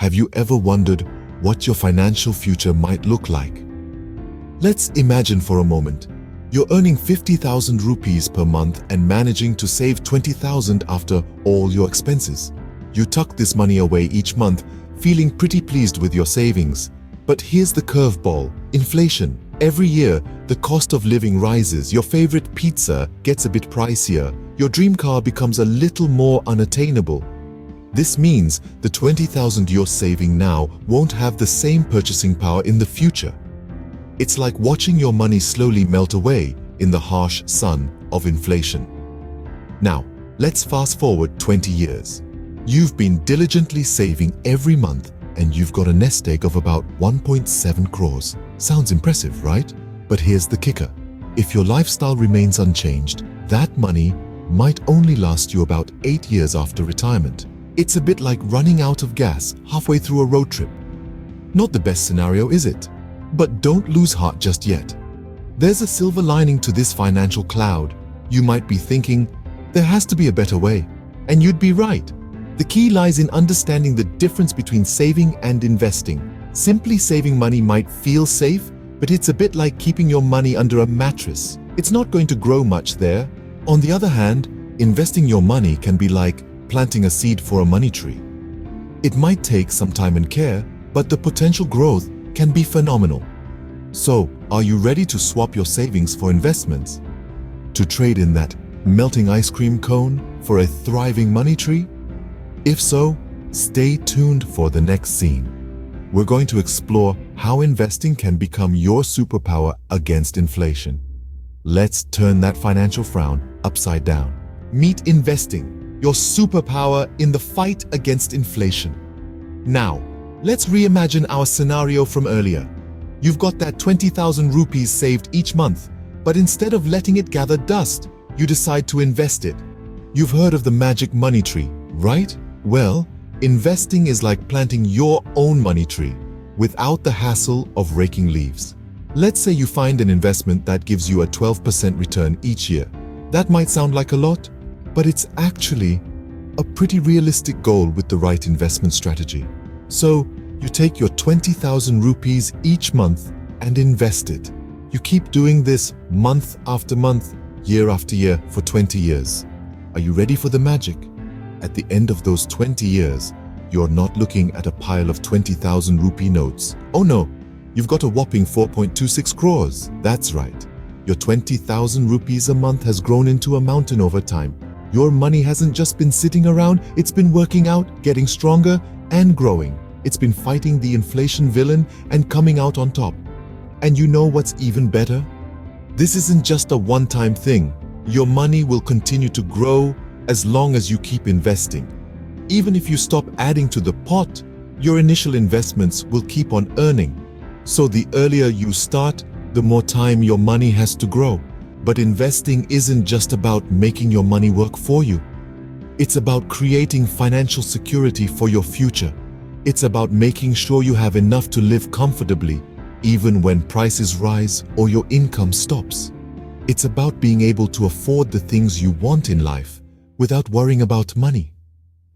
Have you ever wondered what your financial future might look like? Let's imagine for a moment. You're earning 50,000 rupees per month and managing to save 20,000 after all your expenses. You tuck this money away each month, feeling pretty pleased with your savings. But here's the curveball: inflation. Every year, the cost of living rises, your favorite pizza gets a bit pricier, your dream car becomes a little more unattainable. This means the 20,000 you're saving now won't have the same purchasing power in the future. It's like watching your money slowly melt away in the harsh sun of inflation. Now, let's fast forward 20 years. You've been diligently saving every month and you've got a nest egg of about 1.7 crores. Sounds impressive, right? But here's the kicker. If your lifestyle remains unchanged, that money might only last you about 8 years after retirement. It's a bit like running out of gas halfway through a road trip. Not the best scenario, is it? But don't lose heart just yet. There's a silver lining to this financial cloud. You might be thinking, there has to be a better way. And you'd be right. The key lies in understanding the difference between saving and investing. Simply saving money might feel safe, but it's a bit like keeping your money under a mattress. It's not going to grow much there. On the other hand, investing your money can be like planting a seed for a money tree. It might take some time and care, but the potential growth can be phenomenal. So, are you ready to swap your savings for investments? To trade in that melting ice cream cone for a thriving money tree? If so, stay tuned for the next scene. We're going to explore how investing can become your superpower against inflation. Let's turn that financial frown upside down. Meet investing, your superpower in the fight against inflation. Now, let's reimagine our scenario from earlier. You've got that 20,000 rupees saved each month, but instead of letting it gather dust, you decide to invest it. You've heard of the magic money tree, right? Well, investing is like planting your own money tree without the hassle of raking leaves. Let's say you find an investment that gives you a 12% return each year. That might sound like a lot, but it's actually a pretty realistic goal with the right investment strategy. So, you take your 20,000 rupees each month and invest it. You keep doing this month after month, year after year for 20 years. Are you ready for the magic? At the end of those 20 years, you're not looking at a pile of 20,000 rupee notes. Oh no, you've got a whopping 4.26 crores. That's right. Your 20,000 rupees a month has grown into a mountain over time. Your money hasn't just been sitting around, it's been working out, getting stronger and growing. It's been fighting the inflation villain and coming out on top. And you know what's even better? This isn't just a one-time thing. Your money will continue to grow as long as you keep investing. Even if you stop adding to the pot, your initial investments will keep on earning. So the earlier you start, the more time your money has to grow. But investing isn't just about making your money work for you. It's about creating financial security for your future. It's about making sure you have enough to live comfortably, even when prices rise or your income stops. It's about being able to afford the things you want in life without worrying about money.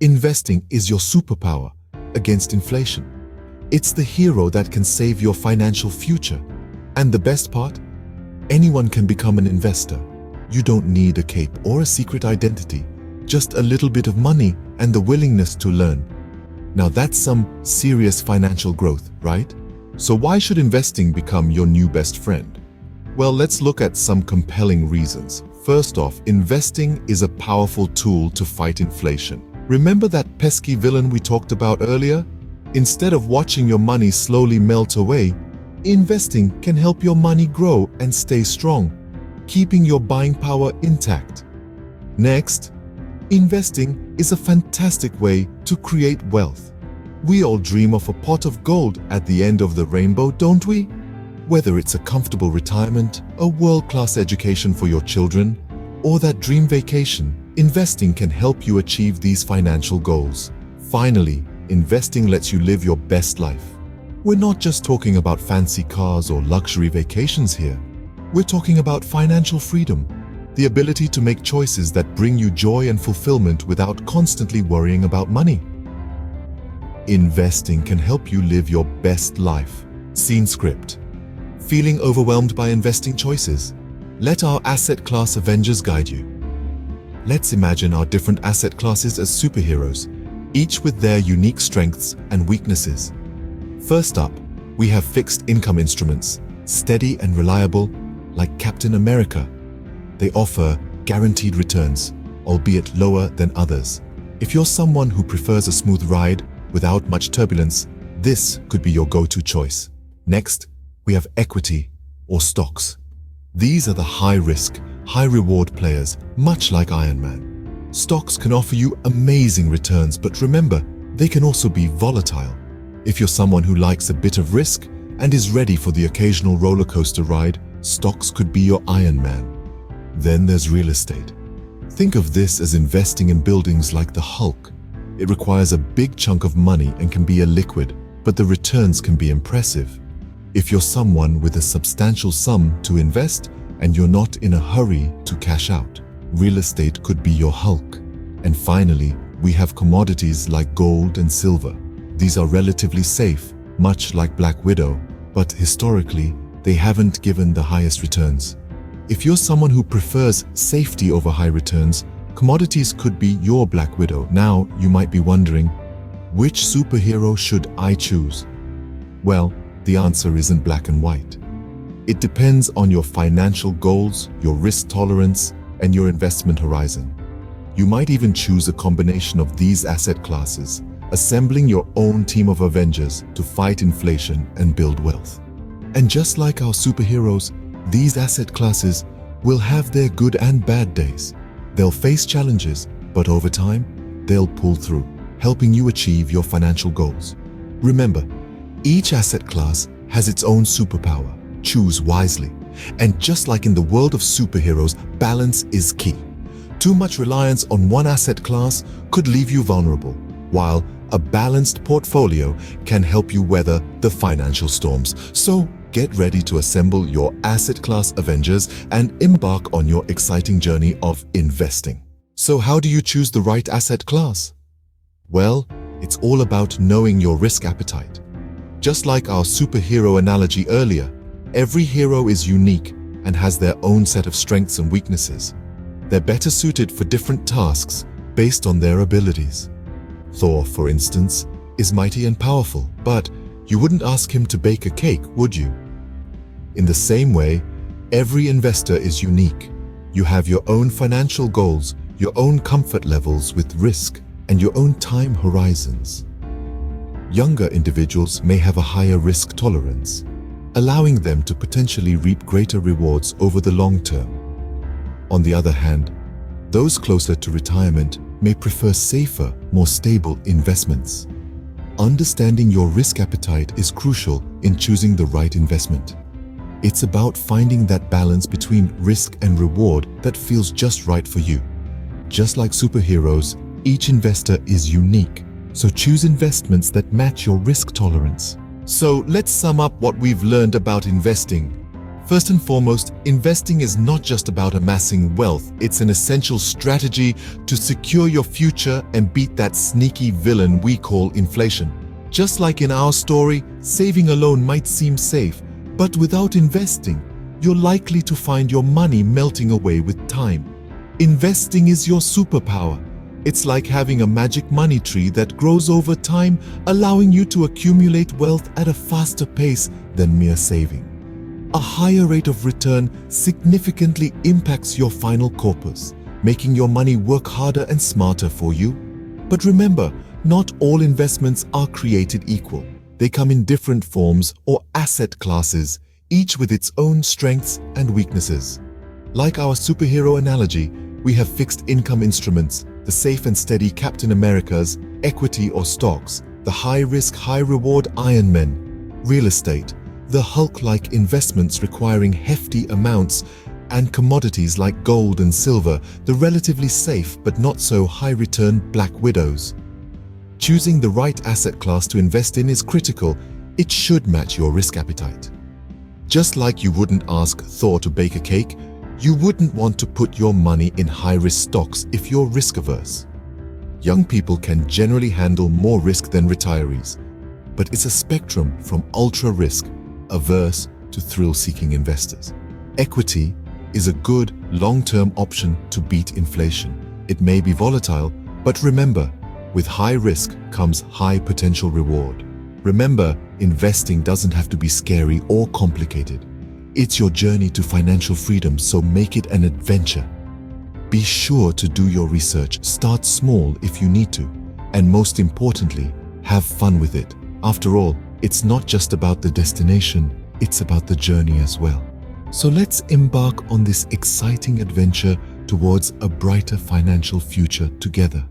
Investing is your superpower against inflation. It's the hero that can save your financial future. And the best part? Anyone can become an investor. You don't need a cape or a secret identity, just a little bit of money and the willingness to learn. Now that's some serious financial growth, right? So why should investing become your new best friend? Well, let's look at some compelling reasons. First off, investing is a powerful tool to fight inflation. Remember that pesky villain we talked about earlier? Instead of watching your money slowly melt away, investing can help your money grow and stay strong, keeping your buying power intact. Next, investing is a fantastic way to create wealth. We all dream of a pot of gold at the end of the rainbow, don't we? Whether it's a comfortable retirement, a world-class education for your children, or that dream vacation, investing can help you achieve these financial goals. Finally, investing lets you live your best life. We're not just talking about fancy cars or luxury vacations here. We're talking about financial freedom, the ability to make choices that bring you joy and fulfillment without constantly worrying about money. investing can help you live your best life. Scene script. Feeling overwhelmed by investing choices? Let our asset class Avengers guide you. Let's imagine our different asset classes as superheroes, each with their unique strengths and weaknesses. First up, we have fixed income instruments, steady and reliable, like Captain America. They offer guaranteed returns, albeit lower than others. If you're someone who prefers a smooth ride without much turbulence, this could be your go-to choice. Next, we have equity or stocks. These are the high-risk, high-reward players, much like Iron Man. Stocks can offer you amazing returns, but remember, they can also be volatile. If you're someone who likes a bit of risk and is ready for the occasional roller coaster ride, stocks could be your Iron Man. Then there's real estate. Think of this as investing in buildings like the Hulk. It requires a big chunk of money and can be illiquid, but the returns can be impressive. If you're someone with a substantial sum to invest and you're not in a hurry to cash out, real estate could be your Hulk. And finally, we have commodities like gold and silver. These are relatively safe, much like Black Widow, but historically, they haven't given the highest returns. If you're someone who prefers safety over high returns, commodities could be your Black Widow. Now, you might be wondering, which superhero should I choose? Well, the answer isn't black and white. It depends on your financial goals, your risk tolerance, and your investment horizon. You might even choose a combination of these asset classes, assembling your own team of Avengers to fight inflation and build wealth. And just like our superheroes, these asset classes will have their good and bad days. They'll face challenges, but over time, they'll pull through, helping you achieve your financial goals. Remember, each asset class has its own superpower. Choose wisely. And just like in the world of superheroes, balance is key. Too much reliance on one asset class could leave you vulnerable, while a balanced portfolio can help you weather the financial storms. So get ready to assemble your asset class Avengers and embark on your exciting journey of investing. So how do you choose the right asset class? Well, it's all about knowing your risk appetite. Just like our superhero analogy earlier, every hero is unique and has their own set of strengths and weaknesses. They're better suited for different tasks based on their abilities. Thor, for instance, is mighty and powerful, but you wouldn't ask him to bake a cake, would you? In the same way, every investor is unique. You have your own financial goals, your own comfort levels with risk, and your own time horizons. Younger individuals may have a higher risk tolerance, allowing them to potentially reap greater rewards over the long term. On the other hand, those closer to retirement may prefer safer, more stable investments. Understanding your risk appetite is crucial in choosing the right investment. It's about finding that balance between risk and reward that feels just right for you. Just like superheroes, each investor is unique, so choose investments that match your risk tolerance. So let's sum up what we've learned about investing. First and foremost, investing is not just about amassing wealth. It's an essential strategy to secure your future and beat that sneaky villain we call inflation. Just like in our story, saving alone might seem safe, but without investing, you're likely to find your money melting away with time. Investing is your superpower. It's like having a magic money tree that grows over time, allowing you to accumulate wealth at a faster pace than mere saving. A higher rate of return significantly impacts your final corpus, making your money work harder and smarter for you. But remember, not all investments are created equal. They come in different forms or asset classes, each with its own strengths and weaknesses. Like our superhero analogy, we have fixed income instruments, the safe and steady Captain Americas, equity or stocks, the high-risk, high-reward Iron Men, real estate, the Hulk-like investments requiring hefty amounts, and commodities like gold and silver, the relatively safe but not so high-return Black Widows. Choosing the right asset class to invest in is critical. It should match your risk appetite. Just like you wouldn't ask Thor to bake a cake, you wouldn't want to put your money in high-risk stocks if you're risk-averse. Young people can generally handle more risk than retirees, but it's a spectrum from ultra-risk averse to thrill-seeking investors. Equity is a good long-term option to beat inflation. It may be volatile, but remember, with high risk comes high potential reward. Remember, investing doesn't have to be scary or complicated. It's your journey to financial freedom, so make it an adventure. Be sure to do your research, start small if you need to, and most importantly, have fun with it. After all, it's not just about the destination, it's about the journey as well. So let's embark on this exciting adventure towards a brighter financial future together.